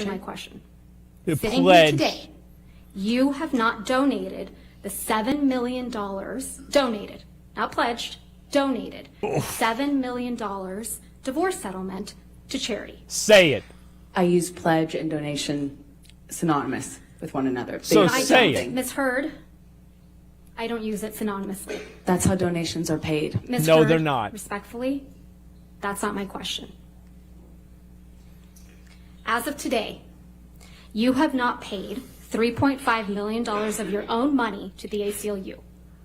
my question. The Sitting pledge. here today, you have not donated the $7 million, donated, not pledged, donated, $7 million divorce settlement to charity. Say it. I use pledge and donation synonymous with one another. So I say don't, it. Ms. Heard, I don't use it synonymously. That's how donations are paid. Ms. No, Heard, they're not. Respectfully, that's not my question. As of today, you have not paid $3.5 million of your own money to the ACLU.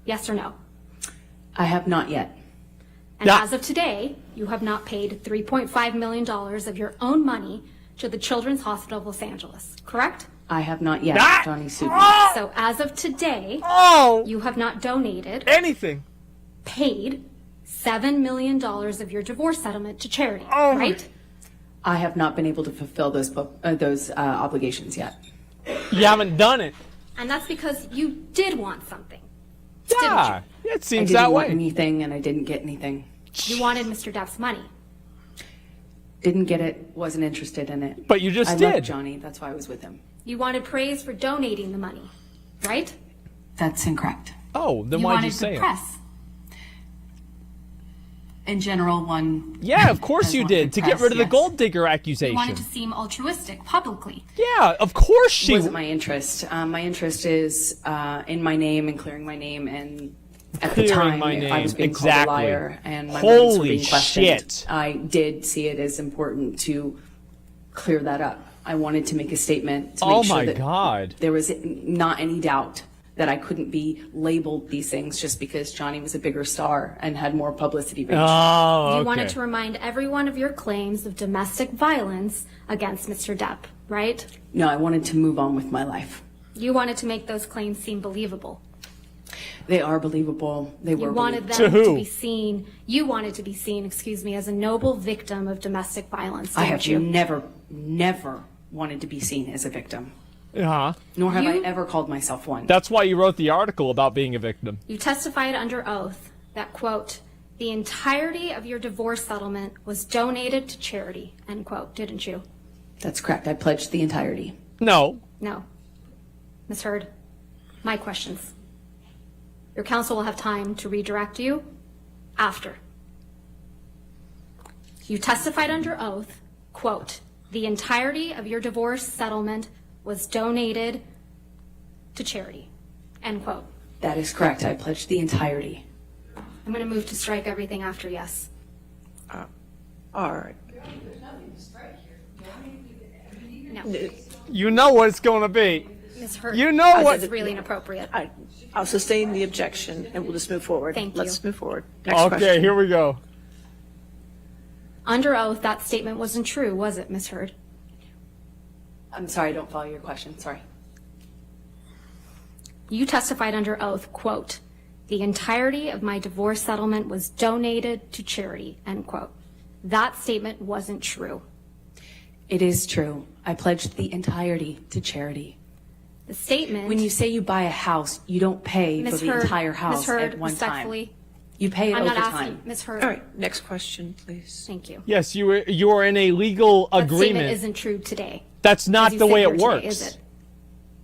Yes or no? I have not yet. And Yeah. as of today, you have not paid $3.5 million of your own money to the Children's Hospital of Los Angeles, correct? I have not yet. Ah! Johnny sued me. So as of today, Oh, you have not donated, anything. paid $7 million of your divorce settlement to charity, Oh. right? I have not been able to fulfill those obligations yet. You haven't done it. And that's because you did want something. Yeah, it I seems didn't that want way. anything, and I didn't get anything. You wanted Mr. Depp's money. Didn't get it. Wasn't interested in it. But you just I did. loved Johnny. That's why I was with him. You wanted praise for donating the money, right? That's incorrect. Oh, then You why'd wanted you say good it? press. In general, one. Yeah, of course As you one did. could To get press, rid of the yes. gold digger You accusation. wanted to seem altruistic publicly. Yeah, of course she. Wasn't my interest. My interest is in my name and clearing my name, and at the Clearing time my I was name, being exactly. called a liar, and my Holy motives were being questioned. shit. I did see it as important to clear that up. I wanted to make a statement to make Oh sure my that God. there was not any doubt that I couldn't be labeled these things just because Johnny was a bigger star and had more publicity reach. Oh, You okay. wanted to remind everyone of your claims of domestic violence against Mr. Depp, right? No, I wanted to move on with my life. You wanted to make those claims seem believable. They are believable. They were You wanted believable. them To to who? be seen, excuse me, as a noble victim of domestic violence, I didn't have you? never wanted to be seen as a victim. Uh-huh. Nor have I You- ever called myself one. That's why you wrote the article about being a victim. You testified under oath that, quote, the entirety of your divorce settlement was donated to charity, end quote, didn't you? That's correct. I pledged the entirety. No. No. Ms. Heard, my questions. Your counsel will have time to redirect you after. You testified under oath, quote, the entirety of your divorce settlement was donated to charity, end quote. That is correct. I pledged the entirety. I'm going to move to strike everything after yes. All right. No. You know what it's going to be. Ms. Heard, You know what- this is really inappropriate. I'll sustain the objection, and we'll just move forward. Thank you. Let's move forward. Next Okay, question. here we go. Under oath, that statement wasn't true, was it, Ms. Heard? I'm sorry, I don't follow your question. Sorry. You testified under oath, quote, the entirety of my divorce settlement was donated to charity, end quote. That statement wasn't true. It is true. I pledged the entirety to charity. The statement. When you say you buy a house, you don't pay for Ms. the Heard, entire Ms. house Heard, at one respectfully, time. You pay it I'm over not time. asking, Ms. Heard. All right. Next question, please. Thank you. Yes, you are in a legal That statement agreement. isn't true today. That's not As you the sit way here it today, works. is it?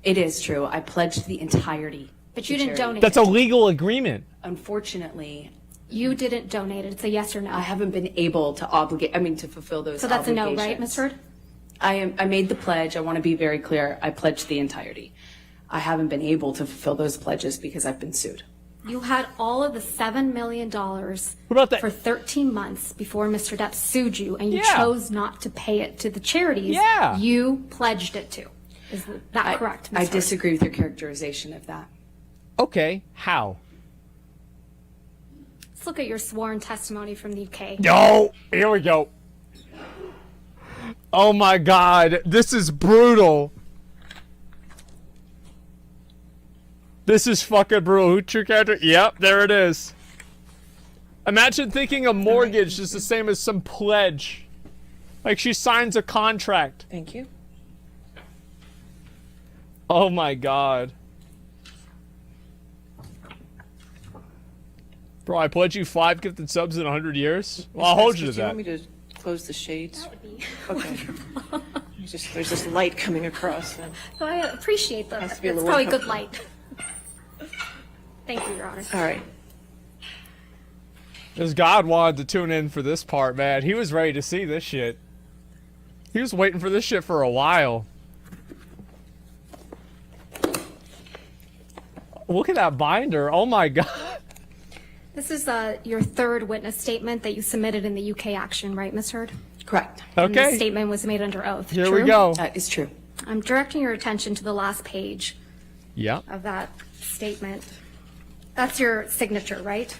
It is true. I pledged the entirety. But to you didn't charity. donate That's it. a legal agreement. Unfortunately, You didn't donate it. It's a yes or no. I haven't been able to to fulfill those So that's a no, right, obligations. Ms. Heard? I made the pledge. I want to be very clear. I pledged the entirety. I haven't been able to fulfill those pledges because I've been sued. You had all of the $7 million about that- for 13 months before Mr. Depp sued you, and you Yeah. chose not to pay it to the charities Yeah. you pledged it to. Is that correct, Ms. I Heard? disagree with your characterization of that. Okay, how? Let's look at your sworn testimony from the UK. No, here we go. Oh my God, this is brutal. This is fucking brutal. Who true character? Yep, there it is. Imagine thinking a mortgage is the same as some pledge. Like she signs a contract. Thank you. Oh my God. Bro, I pledge you 5 gifted subs in 100 years? Well, I'll hold you to Do you that. want me to close the shades? That would be Okay. wonderful. There's this light coming across. So I appreciate that. Has to be a It's little probably more good light. Thank you, Your Honor. All right. Because God wanted to tune in for this part, man. He was ready to see this shit. He was waiting for this shit for a while. Look at that binder. Oh my God. This is your third witness statement that you submitted in the UK action, right, Ms. Heard? Correct. And this Okay. statement was made under oath. Here True? we go. That is true. I'm directing your attention to the last page Yeah. of that statement. That's your signature, right?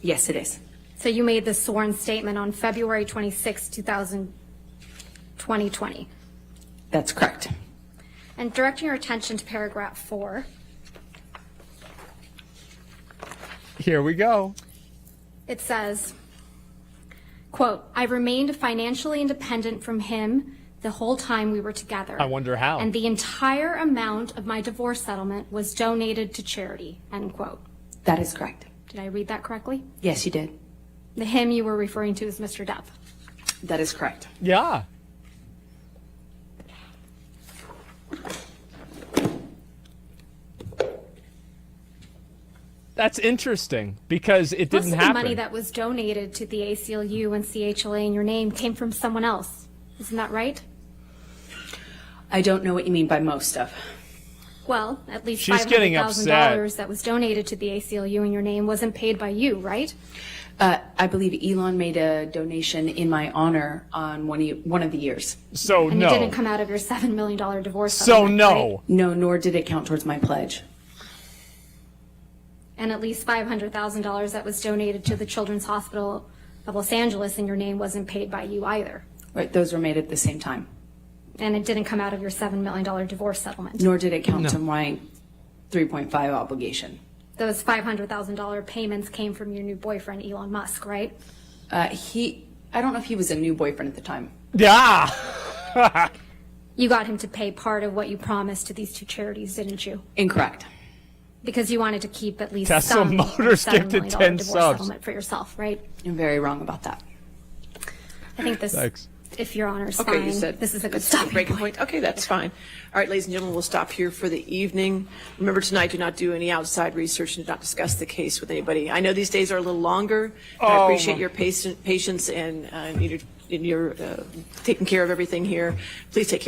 Yes, it is. So you made this sworn statement on February 26, 2020. That's correct. And directing your attention to paragraph 4, Here we go. it says, quote, I remained financially independent from him the whole time we were together. I wonder how. And the entire amount of my divorce settlement was donated to charity, end quote. That is correct. Did I read that correctly? Yes, you did. The him you were referring to is Mr. Depp. That is correct. Yeah. That's interesting because it Most didn't of the happen. money that was donated to the ACLU and CHLA in your name came from someone else. Isn't that right? I don't know what you mean by most of. Well, at least She's getting $500,000 that was donated to the ACLU in your name wasn't paid by you, right? I believe Elon made a donation in my honor on one of the years. So And no. it didn't come out of your $7 million divorce So settlement, no. right? No, nor did it count towards my pledge. And at least $500,000 that was donated to the Children's Hospital of Los Angeles in your name wasn't paid by you either. Right, those were made at the same time. And it didn't come out of your $7 million divorce settlement. Nor did it count to my 3.5 obligation. Those $500,000 payments came from your new boyfriend, Elon Musk, right? I don't know if he was a new boyfriend at the time. Yeah. You got him to pay part of what you promised to these two charities, didn't you? Incorrect. Because you wanted to keep at least Tesla some Motors $7 gifted million 10 divorce subs. settlement for yourself, right? You're very wrong about that. I think this, Thanks. if Your Honor's Okay, fine, you said this is a good it's a stopping breaking point. point. Okay, that's fine. All right, ladies and gentlemen, we'll stop here for the evening. Remember tonight, do not do any outside research and do not discuss the case with anybody. I know these days are a little longer. But I appreciate your patience and your taking care of everything here. Please take care.